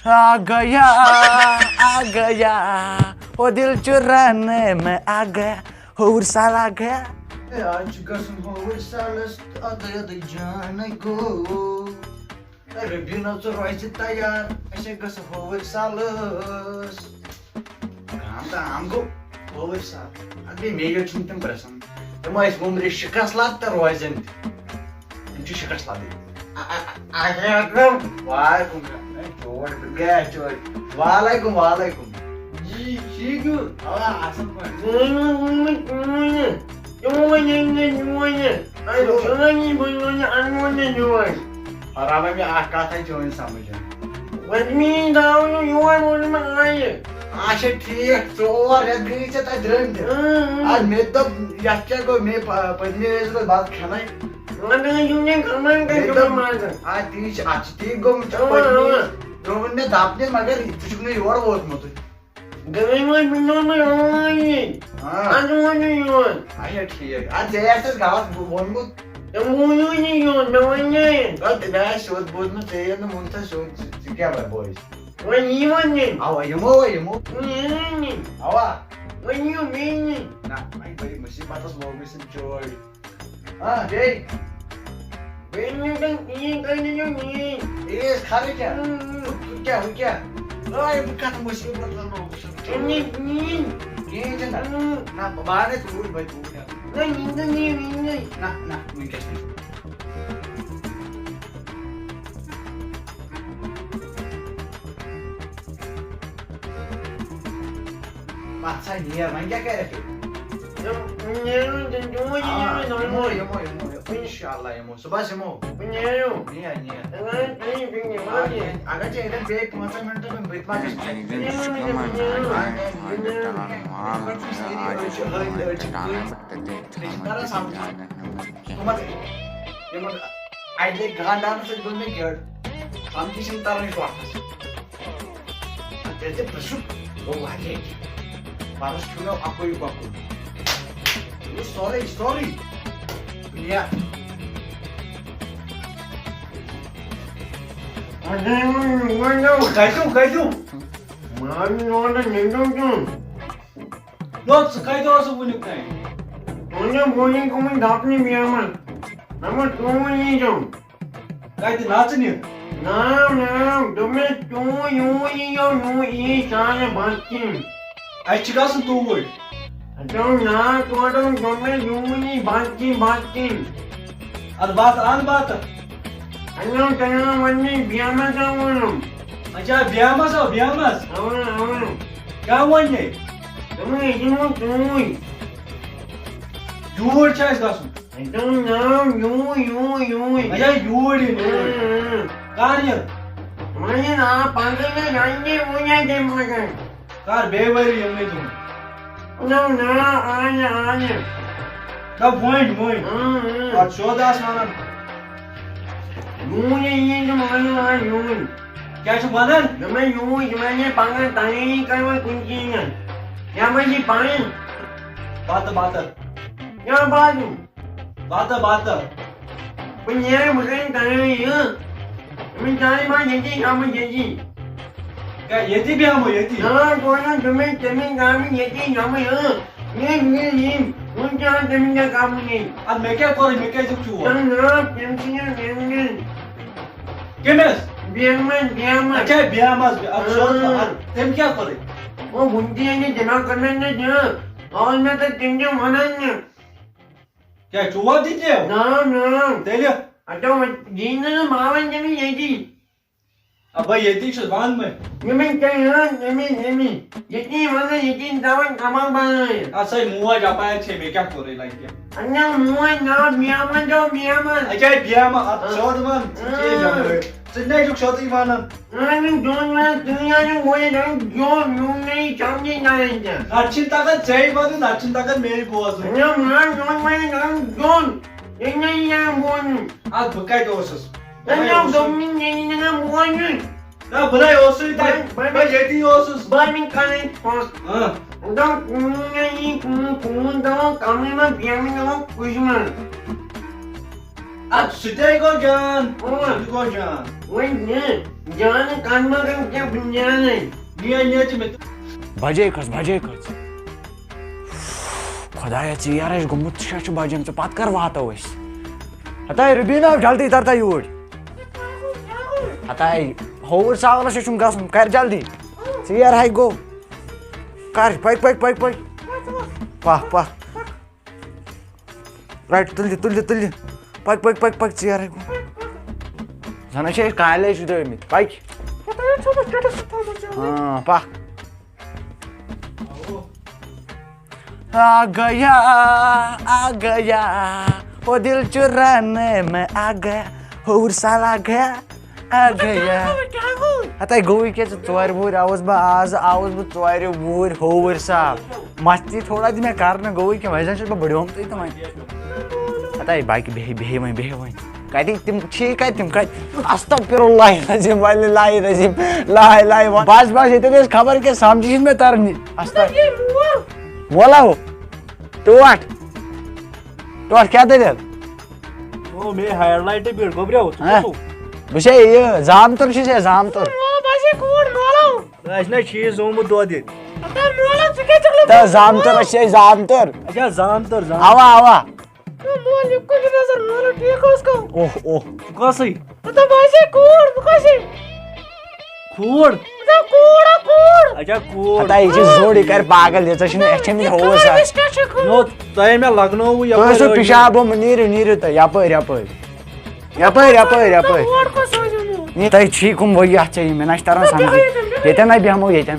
आ गया वो दिल चुराने में आ गया और साल आ गया आज कसम हो सालस अदर जाने को रबिना तो रोइसे तयार ऐसे कसम हो सालस काम गो हो साल अभी मेयो चिंतन प्रसन्न तुम ऐसे मुमरे शिकस लाता रोइजन इंचु शिकस लाते वालेकुम चोर गया चोर वालेकुम जी ठीक हूँ आसन और अब मैं आकाश है जो इंसान मुझे वजनी दाऊ युवा मोड़ में आये आशा ठीक चोर है गई से तजरंग आज मैं तो याच्या को मैं पढ़ने वाले को बात खाना है मैंने यूनियन कमान का जो मार आज तीन गो पढ़ने तो मैंने दापने मगर तुझको नहीं और बहुत मत गवे में बिनो में आये आज वो नहीं हो आशा ठीक आज जैसे गाँव बोल को मुझे नहीं हो नवन्ये कल तेरा शोध बोध में तेरे ना मुंता शोध क्या बात बॉयज वो ये वाले आवा यमो नहीं आवा वो ये मेनी ना मैं बड़ी मुसीबत उस लोग में संजोय हाँ जय बेनी का ये करने जो नहीं ये खाली क्या ओए बुका मुसीबत ना नहीं ये चंदा ना बाहर तू भाई तू नहीं ना मैं कैसे अच्छा नहीं है मैं क्या कह रहे थे इंशाल्लाह यमो सुबह से मो नहीं अगर चाहिए तो 5 मिनट में बिटमा आइले गांडान से दोन में गेड आमची चिंता नाही वाटत त्याचे प्रश्न वो वाजे पारस क्यों आपको ये बापू सॉरी या अरे वो कायतो मान नोना नेंदो लोग कायतो असं बोलू काय ओने बोलिंग को मैं दापनी मियामन नमर तो नहीं जाऊं काय ते नाचनी ना तुम्हें तू यूं ये सारे बातचीत आज चिकासन तू बोल तो ना तो तुम्हें यूं बातचीत अब बात अन्ना तना वन्नी बियामा जाऊं अच्छा बियामास అవును क्या वन्नी तुम्हें इनो तू यूर चाइस गासु तो ना यूं अच्छा यूर कार्य मैं ना पागल में जाएंगे वो या के मगर कार बेवरी हमने तुम ना आने तब पॉइंट और 14 माना यूं ये जो मानो यूं क्या छो मानन मैं यूं मैंने पागल ताई करवा कुंजी है या मैं जी पाए बात क्या बात पुण्य मुझे ताई मैं जाने मां ये काम ये क्या येती भी हम येती हां कोना जमीन काम येती हम ये उनका जमीन का काम नहीं अब मैं क्या करूं मैं क्या चुप ना पेंशन केमस बियामस अच्छा बियामस अब शोध तुम क्या करे वो बुंदी ने जमा करने ने जो और मैं तो तिंजो मनाने क्या चुवा दीजिए ना तेलियो अटो जीना मावन जमी येती अब भाई येती शबान में यमीन क्या यमीन येती माने येती दावन कमाल बनाए ऐसा ही मुआ जापाया छे मैं क्या करे लाइक क्या अन्ना मुआ ना बियामन अच्छा बियामा अब शोध मन ये जाने सिन्ने जो शोध ही मानन नहीं जोन में दुनिया में वो ये जो नहीं चांदी ना है अच्छी ताकत चाहिए बात अच्छी ताकत मेरी बॉस है ना जोन में जोन ये नहीं है बोन आज बुकाई दोस्त अन्ना दोमिन ये ना बोन ना भला ओसुई मैं जेती ओसुस बामिन काने पोस हां दो ये कौन दो कामे में बियामिन को कुजमन Sitay go John. Oh. Go John. Wait, ne? Can kanmadan क्या बुनियाद है? Niye çimet? बजे खस खुदाया यार गुमुत 6 बजे पत कर वातो हता रुबीना जल्दी तरता यूर हता होवर सावल गसन कर जल्दी यार हाय गो कर पक पह राइट तुल पक यार हाय गो जना काले दमित पक हाँ पह आ गया वो दिल चुराने में आ गया और साल आ गया हता गोई के चोर वूर आवाज आज चोर वूर होवर साहब मस्ती थोड़ा दिन कर गोई के वजह से बड़ोम तो तम हता बाकी बेह वह कत तम तम कत अस्तगफिरुल्लाह लाई बस ये खबर के समझ में तरनी बोला हो टोट क्या दलिल ओ मे हाइलाइट बिल गोब्रियो बे ये जामतर जामतर ना चीज ओम दो दिन जामतर जामतर अच्छा जामतर आवा ओह कसै खूड़ अच्छा खूड़ हता ये जोड़ी कर पागल ये छन होवर सा नो तय में लगनो तो पिशाब नीर तो यपर नी तय छीकुम वही चाहिए मैं ना तरह समझ ये ना बेहमो ये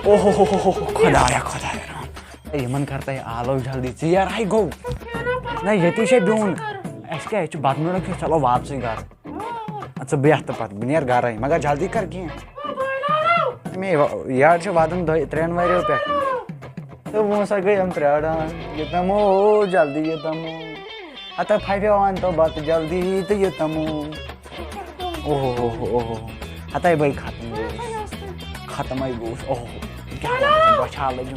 ओहो खुदाया यमन करता है आलो जल्दी यार हाय गो ना ये से बिहन अस क्या बत मिल चलो वापस घर अच्छा बेह तो पत बह नेर घर मगर जल्दी कर कह मे यार वादन 3 वरियों पे तो वो सा गई हम प्राड़ान ये तमो जल्दी ये तमो हता फाइफेवान तो बात जल्दी तो ये तमो ओहो हता भाई खत्म आई गोश ओहो बचा लगे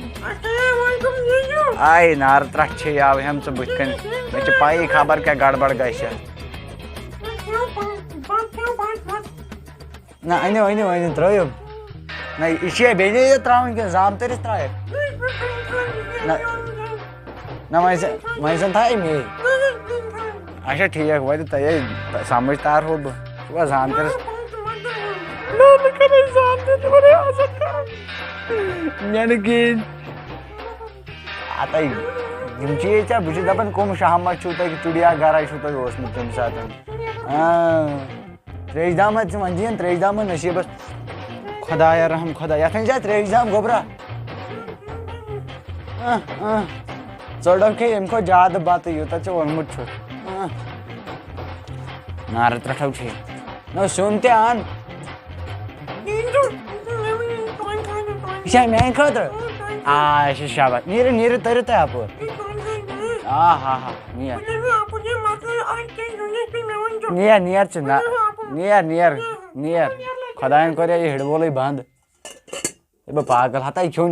आई नार त्रह आव हम बुथ कन मे पाई खबर क्या गड़बड़ गई ना अनो त्रो ना यह बेने ये त्रावन क्या जाम तरिस त्रा ना वैसे था मे अच्छा ठीक वो तय समझ तार हो बह जाम तरिस आता बह दपान कम शहमा चिड़िया घर तम सात त्रेजदाम वन दिन त्रेजदाम नसीबस खुदाया रहम खुदा ये जा त्रेजदाम गोबरा चढ़ खे अम खो ज्यादा बत यूत वोनमुत नार त्रठौ न सुन तान यह मान खुद शाबाश नीर तर तप हाँ नियर खुदान कर हिड़बोल बंद पागल हता क्यों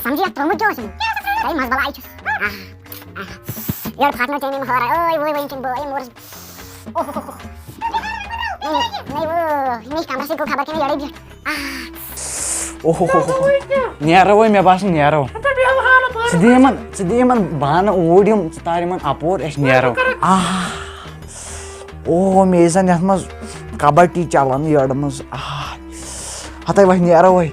समझिए तुम क्या हो सही मज बलाई छुस यार फाटनो चाहिए हरा ओए वो इंचिन बो मोर नहीं वो नहीं काम से को खबर के यार भी ओहो नेरो वो मैं बास नेरो सदीमन बान ओडियम तारिमन अपोर एस नेरो ओ मेजन यथ मज कबड्डी चलन यड मज हता वह नेरो वह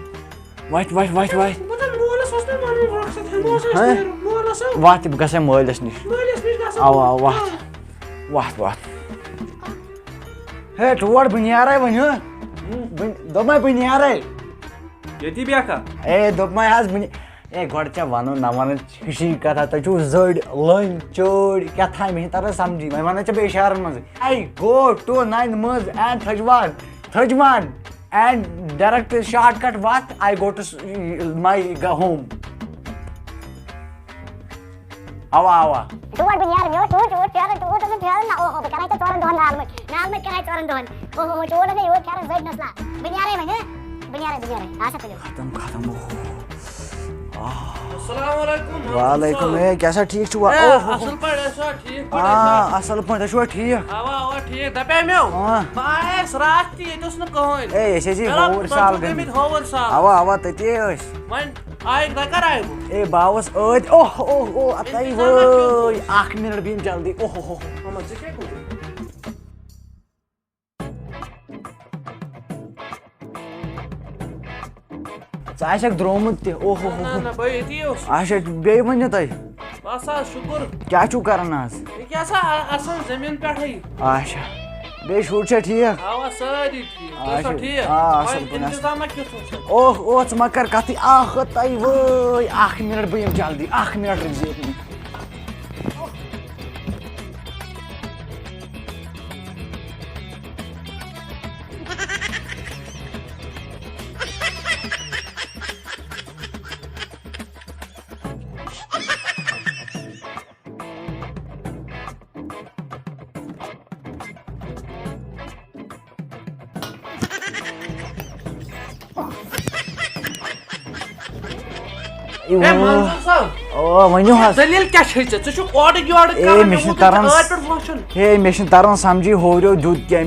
वत बह गसा मलिस नश अवा वत हे टोट बह नेरे वन दोपमे बह नेरे ये बेखा ए दोपमे हज बह गोड़ चे वन ना वन खुशी कथा तुम जड़ लन चोड़ क्या था मे तर समझी वह वन बे इशार मज आई गो टू 9 मज एंड थजवान and direct shortcut what? I go to my home. Awa. Tuar benyar myo tu tiara na oh bekanai to toran dohan nalmet kanai toran dohan oh chora ne yo tiara zaid nasla benyare benyare asa pelo खत्म अस्सलामुअलैकुम वालेकुम कैसा ठीक छुआ असल पर ऐसा ठीक असल पॉइंट छुआ ठीक आवा ठीक दपे मेव बायस रात ये तो न कहन ए ऐसे जी होवर साल गए आवा तते वन आय दकर आय ए बावस ओद ओह अतई वो 1 मिनट बीम जल्दी ओह हम से के Saishak dromut te oh ना भाई इतियोस Aisha बे वन्य तई बस शुक्र क्या छु करन आज ये क्या सा असल जमीन पे है Aisha बे शुट छ ठीक आवा सारी ठीक तो ठीक असल इंतजाम क्यों सोच ओह मकर कथि आख तई वो 1 मिनट बीम जल्दी 1 मिनट रुक जे ए मंजूर साहब ओ वन्यो हस दलील क्या छै छु ऑर्डर कर ए मिशन तरन हे मिशन तरन समझी होरियो दूध के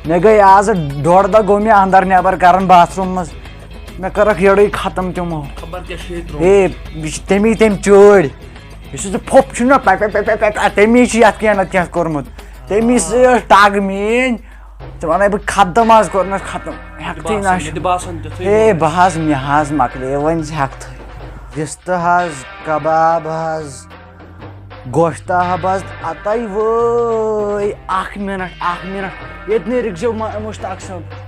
मे गई आज 1.5 दा गो मे अंदर नेबर करन बाथरूम में मे करक यड़े खत्म तुम खबर के क्षेत्र ए तेमी चोड़ इस फोप छुना तेमी यात क्या कोर्मुत तेमी टाग मीन वन बह खत्म आज कोर खत्म हेक्ति ना ए बहज मे हज मकले वन हेक्थ रिश्त हज कबाब हज गोश्त हज अतई वो 1 मिनट ये रिक्शो मुश्ताक सब